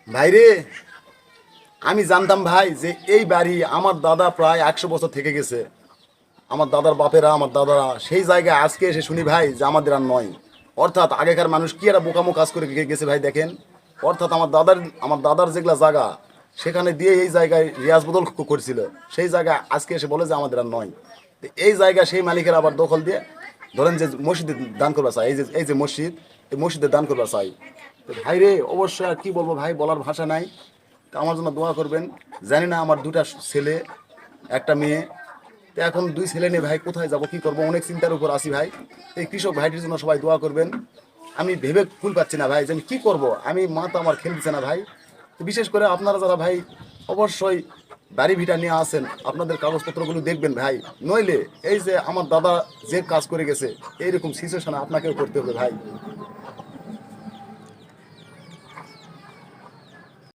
ভাইরে, আমি জানতাম ভাই যে এই বাড়ি আমার দাদা প্রায় 100 বছর থেকে গেছে। আমার দাদার বাপেরা, আমার দাদারা সেই জায়গায় আজকে এসে শুনি ভাই যে আমাদের আর নয়। অর্থাৎ আগেকার মানুষ কি একটা বোকামো কাজ করে গেছে ভাই, দেখেন। অর্থাৎ আমার দাদার যেগুলা জায়গা, সেখানে দিয়ে এই জায়গায় রিয়াজ বদল করছিল, সেই জায়গায় আজকে এসে বলে যে আমাদের আর নয়। তো এই জায়গা সেই মালিকের আবার দখল দিয়ে, ধরেন যে মসজিদে দান করবা চাই, এই যে মসজিদ, এই মসজিদে দান করবা চাই। তো ভাই রে, অবশ্যই আর কি বলবো ভাই, বলার ভাষা নাই। তো আমার জন্য দোয়া করবেন। জানি না, আমার দুটা ছেলে, একটা মেয়ে। তো এখন দুই ছেলে নিয়ে ভাই কোথায় যাব, কি করব, অনেক চিন্তার উপর আছি ভাই। এই কৃষক ভাইটির জন্য সবাই দোয়া করবেন। আমি ভেবে কুল পাচ্ছি না ভাই যে আমি কি করব, আমি মা তো আমার খেলতেছে না ভাই। তো বিশেষ করে আপনারা যারা ভাই অবশ্যই বাড়ি ভিটা নিয়ে আসেন, আপনাদের কাগজপত্রগুলো দেখবেন ভাই। নইলে এই যে আমার দাদা যে কাজ করে গেছে, এইরকম সিচুয়েশনে আপনাকেও করতে হবে ভাই।